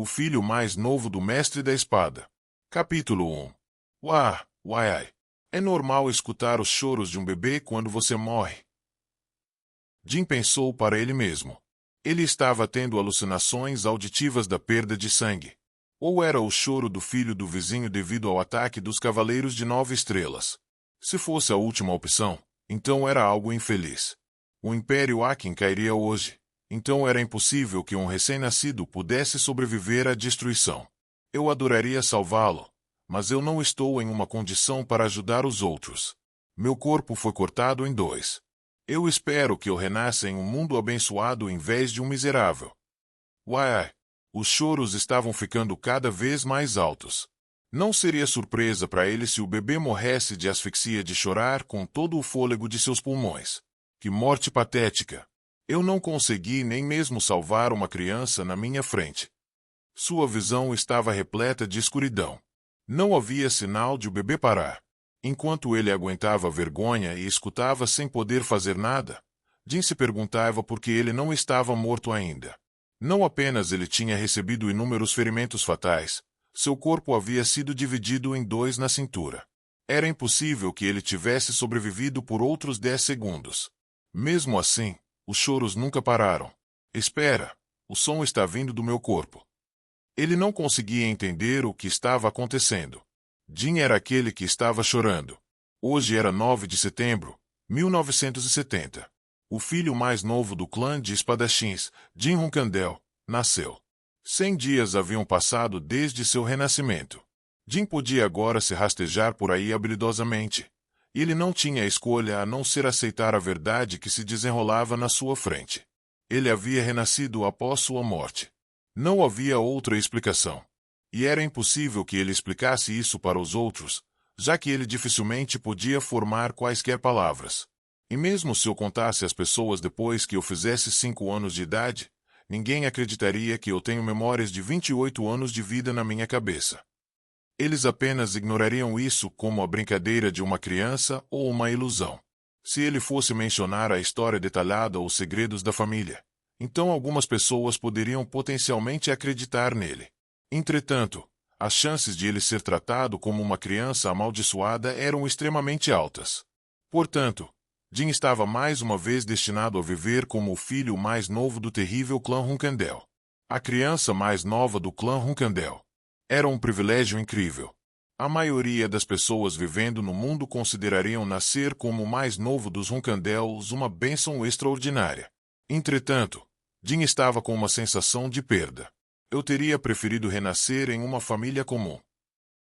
o filho mais novo do mestre da espada. Capítulo 1. Uai. É normal escutar os choros de um bebê quando você morre. Jim pensou para ele mesmo. Ele estava tendo alucinações auditivas da perda de sangue. Ou era o choro do filho do vizinho devido ao ataque dos Cavaleiros de 9 Estrelas. Se fosse a última opção, então era algo infeliz. O Império Akin cairia hoje. Então era impossível que um recém-nascido pudesse sobreviver à destruição. Eu adoraria salvá-lo, mas eu não estou em uma condição para ajudar os outros. Meu corpo foi cortado em 2. Eu espero que eu renasça em um mundo abençoado em vez de um miserável. Uai! Os choros estavam ficando cada vez mais altos. Não seria surpresa para ele se o bebê morresse de asfixia de chorar com todo o fôlego de seus pulmões. Que morte patética! Eu não consegui nem mesmo salvar uma criança na minha frente. Sua visão estava repleta de escuridão. Não havia sinal de o bebê parar. Enquanto ele aguentava a vergonha e escutava sem poder fazer nada, Jim se perguntava por que ele não estava morto ainda. Não apenas ele tinha recebido inúmeros ferimentos fatais, seu corpo havia sido dividido em 2 na cintura. Era impossível que ele tivesse sobrevivido por outros 10 segundos. Mesmo assim, os choros nunca pararam. Espera, o som está vindo do meu corpo. Ele não conseguia entender o que estava acontecendo. Jim era aquele que estava chorando. Hoje era 9 de setembro, 1970. O filho mais novo do clã de espadachins, Jim Hunkandel, nasceu. 100 dias haviam passado desde seu renascimento. Jim podia agora se rastejar por aí habilidosamente. E ele não tinha escolha a não ser aceitar a verdade que se desenrolava na sua frente. Ele havia renascido após sua morte. Não havia outra explicação. E era impossível que ele explicasse isso para os outros, já que ele dificilmente podia formar quaisquer palavras. E mesmo se eu contasse às pessoas depois que eu fizesse 5 anos de idade, ninguém acreditaria que eu tenho memórias de 28 anos de vida na minha cabeça. Eles apenas ignorariam isso como a brincadeira de uma criança ou uma ilusão. Se ele fosse mencionar a história detalhada ou segredos da família, então algumas pessoas poderiam potencialmente acreditar nele. Entretanto, as chances de ele ser tratado como uma criança amaldiçoada eram extremamente altas. Portanto, Jim estava mais uma vez destinado a viver como o filho mais novo do terrível clã Hunkandel. A criança mais nova do clã Hunkandel. Era um privilégio incrível. A maioria das pessoas vivendo no mundo considerariam nascer como o mais novo dos Hunkandels uma bênção extraordinária. Entretanto, Jim estava com uma sensação de perda. Eu teria preferido renascer em uma família comum.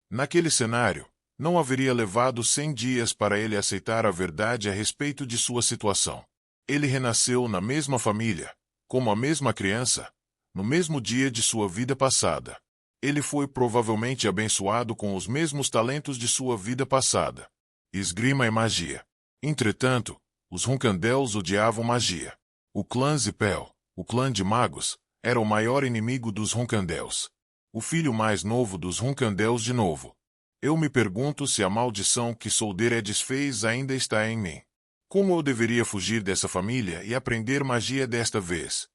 Naquele cenário, não haveria levado 100 dias para ele aceitar a verdade a respeito de sua situação. Ele renasceu na mesma família, como a mesma criança, no mesmo dia de sua vida passada. Ele foi provavelmente abençoado com os mesmos talentos de sua vida passada. Esgrima e magia. Entretanto, os Hunkandels odiavam magia. O clã Zipel, o clã de magos, era o maior inimigo dos Hunkandels. O filho mais novo dos Hunkandels de novo. Eu me pergunto se a maldição que Solderedes fez ainda está em mim. Como eu deveria fugir dessa família e aprender magia desta vez?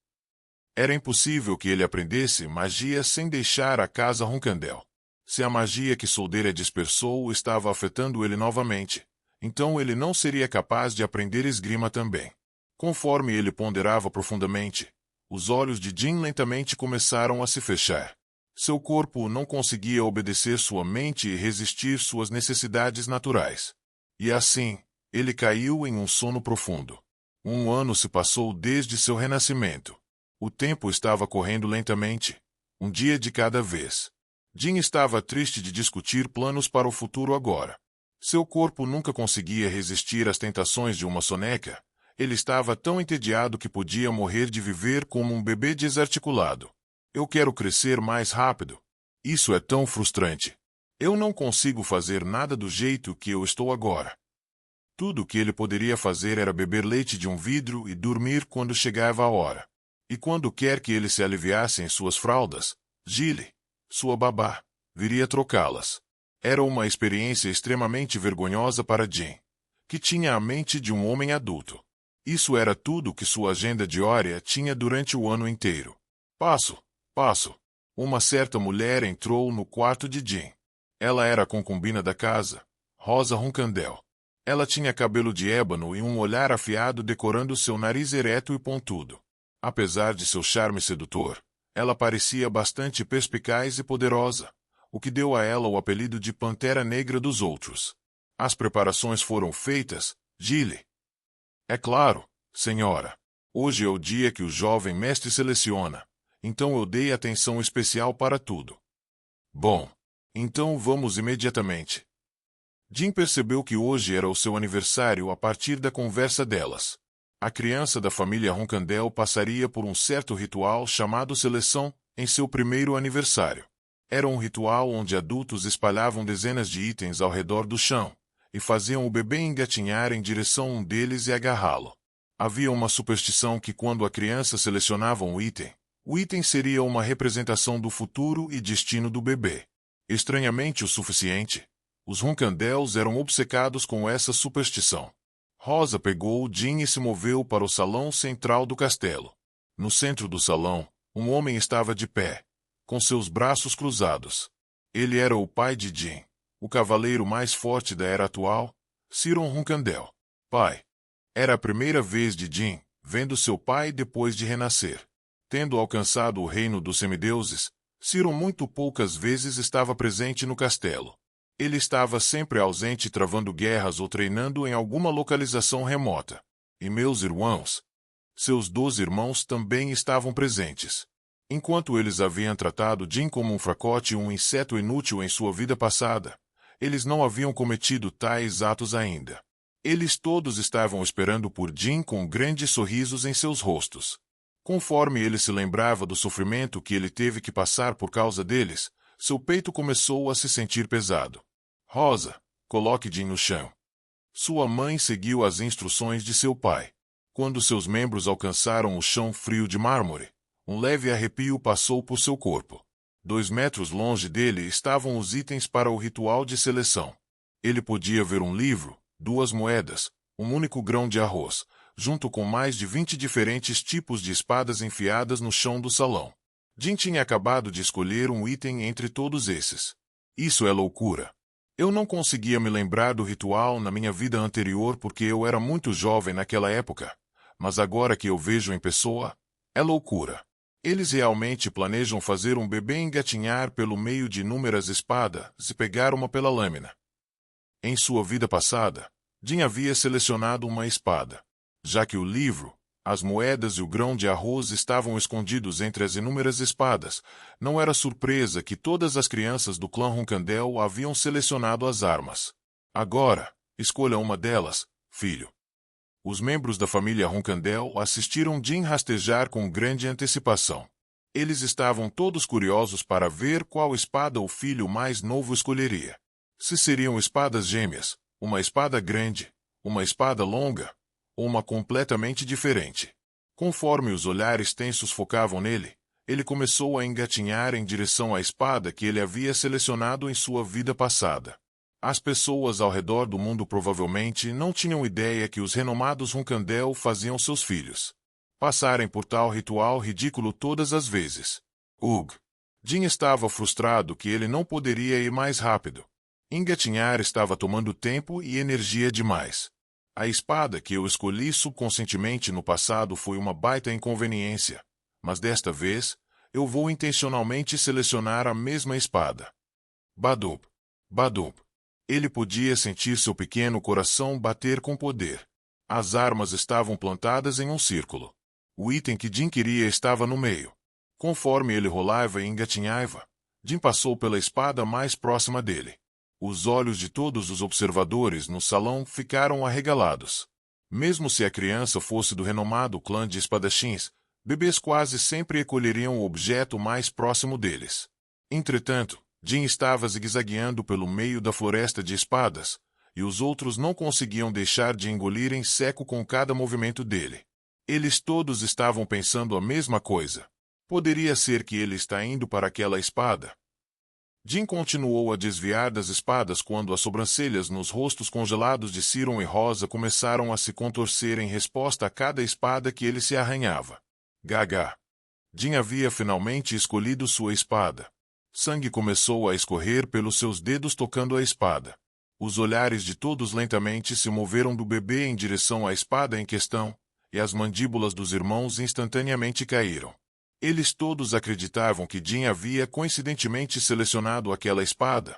Era impossível que ele aprendesse magia sem deixar a casa Hunkandel. Se a magia que Soldeira dispersou estava afetando ele novamente, então ele não seria capaz de aprender esgrima também. Conforme ele ponderava profundamente, os olhos de Jim lentamente começaram a se fechar. Seu corpo não conseguia obedecer sua mente e resistir suas necessidades naturais. E assim, ele caiu em um sono profundo. 1 ano se passou desde seu renascimento. O tempo estava correndo lentamente, um dia de cada vez. Jim estava triste de discutir planos para o futuro agora. Seu corpo nunca conseguia resistir às tentações de uma soneca. Ele estava tão entediado que podia morrer de viver como um bebê desarticulado. Eu quero crescer mais rápido. Isso é tão frustrante. Eu não consigo fazer nada do jeito que eu estou agora. Tudo o que ele poderia fazer era beber leite de um vidro e dormir quando chegava a hora. E quando quer que ele se aliviasse em suas fraldas, Gilly, sua babá, viria trocá-las. Era uma experiência extremamente vergonhosa para Jim, que tinha a mente de um homem adulto. Isso era tudo que sua agenda diária tinha durante o ano inteiro. Passo. Uma certa mulher entrou no quarto de Jim. Ela era a concubina da casa, Rosa Roncandel. Ela tinha cabelo de ébano e um olhar afiado decorando seu nariz ereto e pontudo. Apesar de seu charme sedutor, ela parecia bastante perspicaz e poderosa, o que deu a ela o apelido de Pantera Negra dos outros. As preparações foram feitas, Gilly. É claro, senhora. Hoje é o dia que o jovem mestre seleciona, então eu dei atenção especial para tudo. Bom, então vamos imediatamente. Jim percebeu que hoje era o seu aniversário a partir da conversa delas. A criança da família Roncandel passaria por um certo ritual chamado seleção em seu primeiro aniversário. Era um ritual onde adultos espalhavam dezenas de itens ao redor do chão e faziam o bebê engatinhar em direção a um deles e agarrá-lo. Havia uma superstição que quando a criança selecionava um item, o item seria uma representação do futuro e destino do bebê. Estranhamente o suficiente, os Roncandels eram obcecados com essa superstição. Rosa pegou Jim e se moveu para o salão central do castelo. No centro do salão, um homem estava de pé, com seus braços cruzados. Ele era o pai de Jim, o cavaleiro mais forte da era atual, Ciron Roncandel. Pai. Era a primeira vez de Jim vendo seu pai depois de renascer. Tendo alcançado o reino dos semideuses, Ciron muito poucas vezes estava presente no castelo. Ele estava sempre ausente travando guerras ou treinando em alguma localização remota. E meus irmãos, seus 12 irmãos também estavam presentes. Enquanto eles haviam tratado Jim como um fracote e um inseto inútil em sua vida passada, eles não haviam cometido tais atos ainda. Eles todos estavam esperando por Jim com grandes sorrisos em seus rostos. Conforme ele se lembrava do sofrimento que ele teve que passar por causa deles, seu peito começou a se sentir pesado. Rosa, coloque Jim no chão. Sua mãe seguiu as instruções de seu pai. Quando seus membros alcançaram o chão frio de mármore, um leve arrepio passou por seu corpo. 2 metros longe dele estavam os itens para o ritual de seleção. Ele podia ver um livro, 2 moedas, um único grão de arroz, junto com mais de 20 diferentes tipos de espadas enfiadas no chão do salão. Jim tinha acabado de escolher um item entre todos esses. Isso é loucura. Eu não conseguia me lembrar do ritual na minha vida anterior porque eu era muito jovem naquela época, mas agora que eu vejo em pessoa, é loucura. Eles realmente planejam fazer um bebê engatinhar pelo meio de inúmeras espadas e pegar uma pela lâmina. Em sua vida passada, Jim havia selecionado uma espada. Já que o livro, as moedas e o grão de arroz estavam escondidos entre as inúmeras espadas, não era surpresa que todas as crianças do clã Roncandel haviam selecionado as armas. Agora, escolha uma delas, filho. Os membros da família Roncandel assistiram Jim rastejar com grande antecipação. Eles estavam todos curiosos para ver qual espada o filho mais novo escolheria. Se seriam espadas gêmeas, uma espada grande, uma espada longa, ou uma completamente diferente. Conforme os olhares tensos focavam nele, ele começou a engatinhar em direção à espada que ele havia selecionado em sua vida passada. As pessoas ao redor do mundo provavelmente não tinham ideia que os renomados Roncandel faziam seus filhos passarem por tal ritual ridículo todas as vezes. Jim estava frustrado que ele não poderia ir mais rápido. Engatinhar estava tomando tempo e energia demais. A espada que eu escolhi subconscientemente no passado foi uma baita inconveniência, mas desta vez, eu vou intencionalmente selecionar a mesma espada. Badum. Badum. Ele podia sentir seu pequeno coração bater com poder. As armas estavam plantadas em um círculo. O item que Jim queria estava no meio. Conforme ele rolava e engatinhava, Jim passou pela espada mais próxima dele. Os olhos de todos os observadores no salão ficaram arregalados. Mesmo se a criança fosse do renomado clã de espadachins, bebês quase sempre escolheriam o objeto mais próximo deles. Entretanto, Jim estava zigue-zagueando pelo meio da floresta de espadas, e os outros não conseguiam deixar de engolir em seco com cada movimento dele. Eles todos estavam pensando a mesma coisa. Poderia ser que ele está indo para aquela espada. Jim continuou a desviar das espadas quando as sobrancelhas nos rostos congelados de Ciron e Rosa começaram a se contorcer em resposta a cada espada que ele se arranhava. Gaga. Jin havia finalmente escolhido sua espada. Sangue começou a escorrer pelos seus dedos tocando a espada. Os olhares de todos lentamente se moveram do bebê em direção à espada em questão, e as mandíbulas dos irmãos instantaneamente caíram. Eles todos acreditavam que Jin havia coincidentemente selecionado aquela espada,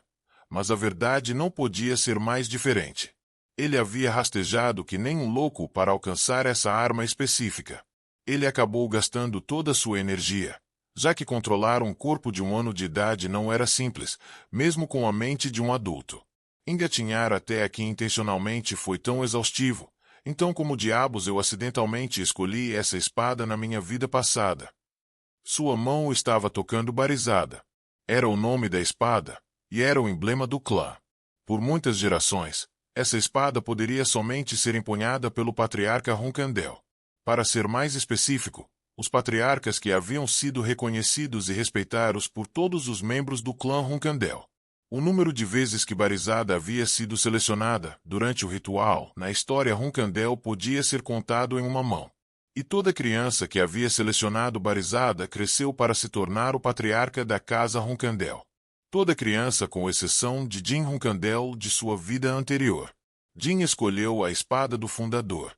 mas a verdade não podia ser mais diferente. Ele havia rastejado que nem um louco para alcançar essa arma específica. Ele acabou gastando toda a sua energia, já que controlar um corpo de 1 ano de idade não era simples, mesmo com a mente de um adulto. Engatinhar até aqui intencionalmente foi tão exaustivo, então como diabos eu acidentalmente escolhi essa espada na minha vida passada? Sua mão estava tocando barizada. Era o nome da espada, e era o emblema do clã. Por muitas gerações, essa espada poderia somente ser empunhada pelo patriarca Hunkandel. Para ser mais específico, os patriarcas que haviam sido reconhecidos e respeitados por todos os membros do clã Hunkandel. O número de vezes que Barizada havia sido selecionada durante o ritual na história Hunkandel podia ser contado em uma mão. E toda criança que havia selecionado Barizada cresceu para se tornar o patriarca da casa Hunkandel. Toda criança com exceção de Jin Hunkandel de sua vida anterior. Jin escolheu a espada do fundador.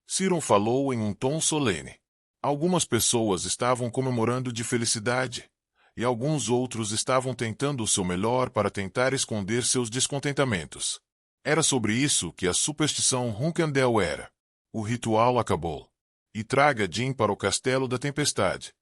Siron falou em um tom solene. Algumas pessoas estavam comemorando de felicidade, e alguns outros estavam tentando o seu melhor para tentar esconder seus descontentamentos. Era sobre isso que a superstição Hunkandel era. O ritual acabou. E traga Jin para o Castelo da Tempestade.